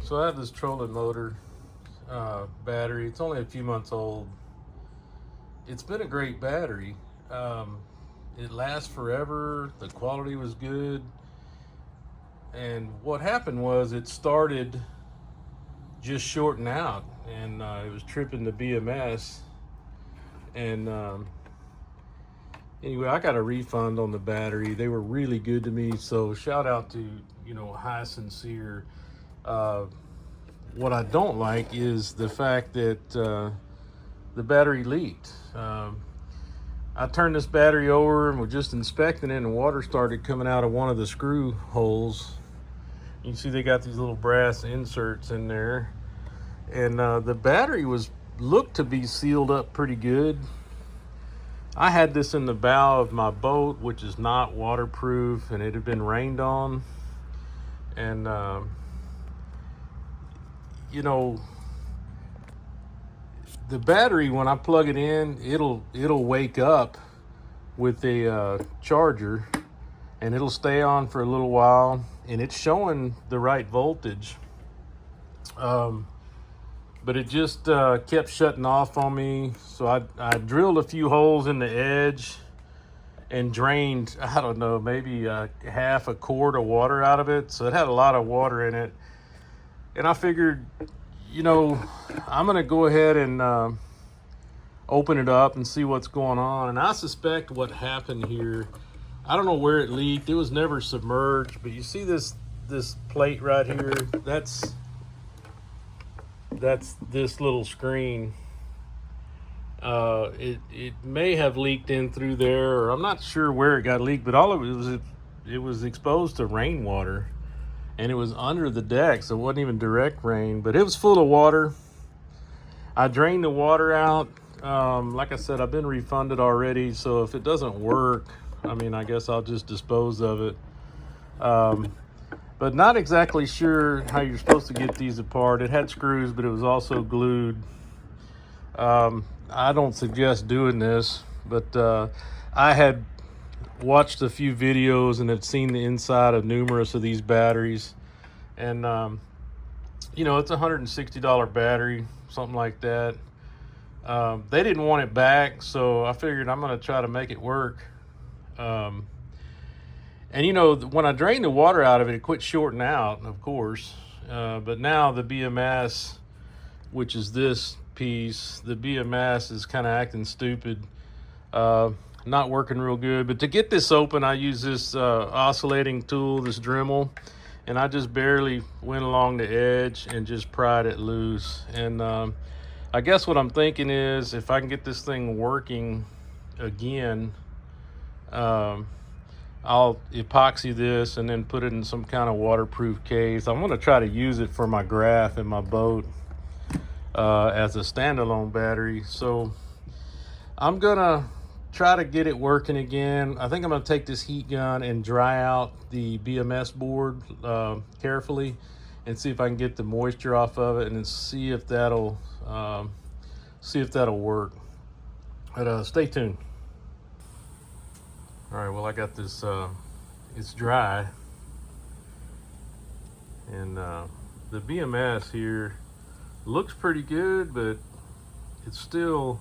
So I have this trolling motor battery. It's only a few months old. It's been a great battery. Um, it lasts forever. The quality was good. And what happened was it started just shorting out, and it was tripping the BMS. And anyway, I got a refund on the battery. They were really good to me. So shout out to High Sincere. Uh, what I don't like is the fact that the battery leaked. I turned this battery over and was just inspecting it, and water started coming out of one of the screw holes. You can see they got these little brass inserts in there, and the battery was looked to be sealed up pretty good. I had this in the bow of my boat, which is not waterproof, and it had been rained on. And you know, the battery, when I plug it in, it'll wake up with a charger, and it'll stay on for a little while, and it's showing the right voltage. But it just kept shutting off on me. So I drilled a few holes in the edge and drained, I don't know, maybe half a quart of water out of it. So it had a lot of water in it. And I figured, I'm going to go ahead and open it up and see what's going on. And I suspect what happened here, I don't know where it leaked. It was never submerged. But you see this plate right here? That's this little screen. It may have leaked in through there, or I'm not sure where it got leaked, but all of it was exposed to rainwater, and it was under the deck, so it wasn't even direct rain, but it was full of water. I drained the water out. Like I said, I've been refunded already, so if it doesn't work, I guess I'll just dispose of it. But not exactly sure how you're supposed to get these apart. It had screws, but it was also glued. I don't suggest doing this, but I had watched a few videos and had seen the inside of numerous of these batteries. And, it's a $160 battery, something like that. They didn't want it back, so I figured I'm going to try to make it work. And when I drained the water out of it, it quit shorting out, of course. But now the BMS, which is this piece, the BMS is kind of acting stupid, not working real good. But to get this open, I use this oscillating tool, this Dremel, and I just barely went along the edge and just pried it loose. And I guess what I'm thinking is, if I can get this thing working again, I'll epoxy this and then put it in some kind of waterproof case. I'm going to try to use it for my graph in my boat as a standalone battery. So I'm going to try to get it working again. I think I'm going to take this heat gun and dry out the BMS board carefully and see if I can get the moisture off of it, and then see if that'll work. But stay tuned. All right, well, I got this, it's dry, and the BMS here looks pretty good, but it's still,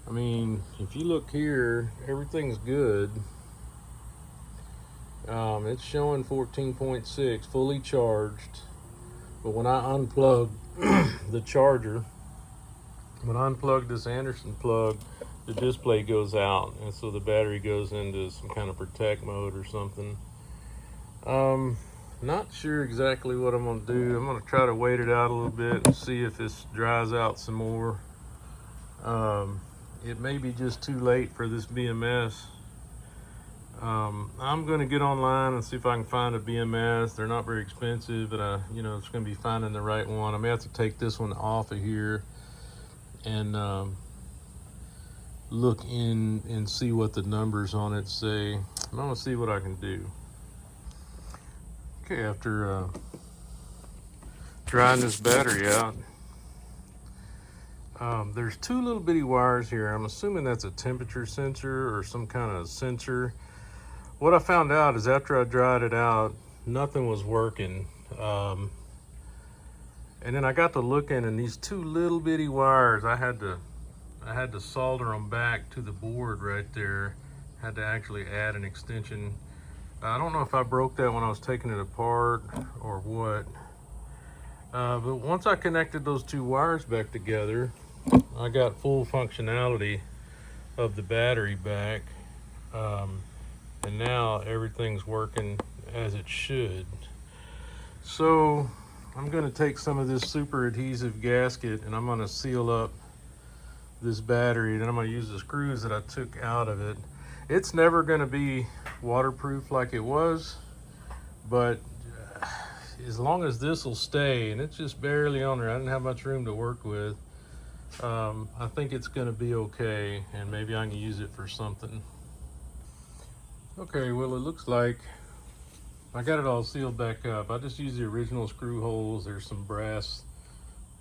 if you look here, everything's good. It's showing 14.6, fully charged, but when I unplug the charger, when I unplug this Anderson plug, the display goes out, and so the battery goes into some kind of protect mode or something. Not sure exactly what I'm going to do. I'm going to try to wait it out a little bit and see if this dries out some more. It may be just too late for this BMS. I'm going to get online and see if I can find a BMS. They're not very expensive, but it's going to be finding the right one. I may have to take this one off of here and look in and see what the numbers on it say. I'm going to see what I can do. Okay, after drying this battery out, there's two little bitty wires here. I'm assuming that's a temperature sensor or some kind of sensor. What I found out is after I dried it out, nothing was working. And then I got to looking, and these two little bitty wires, I had to solder them back to the board right there. Had to actually add an extension. I don't know if I broke that when I was taking it apart or what. But once I connected those two wires back together, I got full functionality of the battery back. And now everything's working as it should. So I'm going to take some of this super adhesive gasket and I'm going to seal up this battery, and I'm going to use the screws that I took out of it. It's never going to be waterproof like it was, but as long as this will stay, and it's just barely on there, I didn't have much room to work with, I think it's going to be okay, and maybe I can use it for something. Okay, well, it looks like I got it all sealed back up. I just used the original screw holes. There's some brass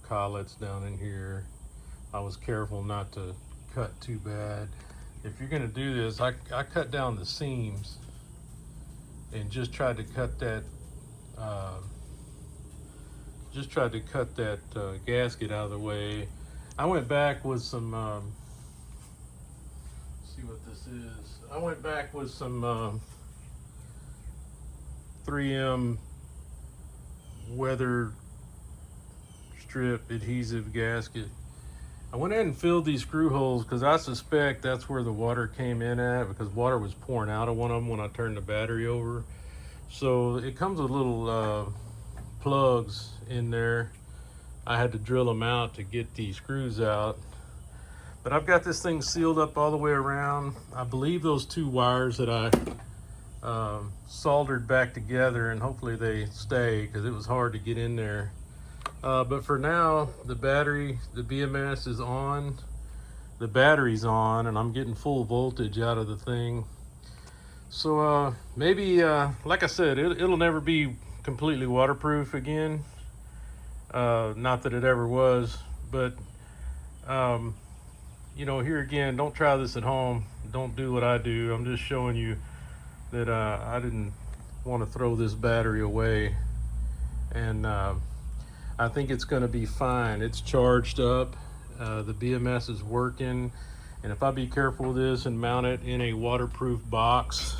collets down in here. I was careful not to cut too bad. If you're gonna do this, I cut down the seams and just tried to cut that gasket out of the way. I went back with some see what this is. I went back with some 3M weather strip adhesive gasket. I went ahead and filled these screw holes because I suspect that's where the water came in at, because water was pouring out of one of them when I turned the battery over. So it comes with little plugs in there. I had to drill them out to get the screws out. But I've got this thing sealed up all the way around. I believe those two wires that I soldered back together, and hopefully they stay because it was hard to get in there. But for now, the battery, the BMS is on, the battery's on, and I'm getting full voltage out of the thing. So maybe, like I said, it'll never be completely waterproof again. Not that it ever was, but you know, here again, don't try this at home. Don't do what I do. I'm just showing you that I didn't want to throw this battery away. And I think it's going to be fine. It's charged up. The BMS is working. And if I be careful with this and mount it in a waterproof box,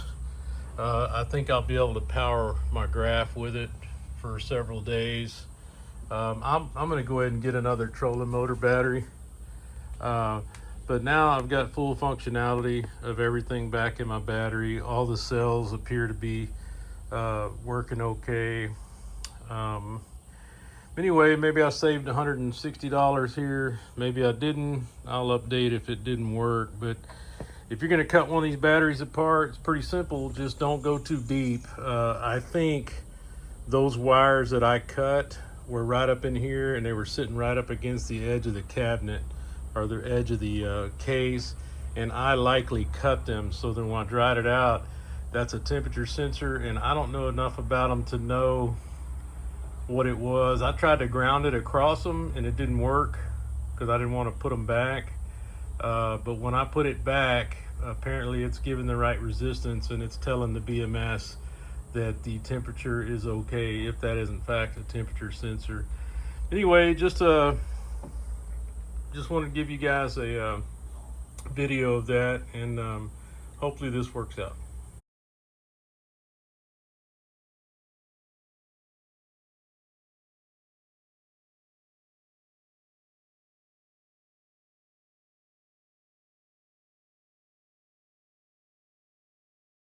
I think I'll be able to power my graph with it for several days. I'm going to go ahead and get another trolling motor battery. But now I've got full functionality of everything back in my battery. All the cells appear to be working okay. Anyway, maybe I saved $160 here. Maybe I didn't. I'll update if it didn't work. But if you're going to cut one of these batteries apart, it's pretty simple. Just don't go too deep. I think those wires that I cut were right up in here, and they were sitting right up against the edge of the cabinet, or the edge of the case, and I likely cut them. So then when I dried it out, that's a temperature sensor, and I don't know enough about them to know what it was. I tried to ground it across them and it didn't work because I didn't want to put them back. But when I put it back, apparently it's giving the right resistance, and it's telling the BMS that the temperature is okay, if that is in fact a temperature sensor. Anyway, just wanted to give you guys a video of that, and hopefully this works out.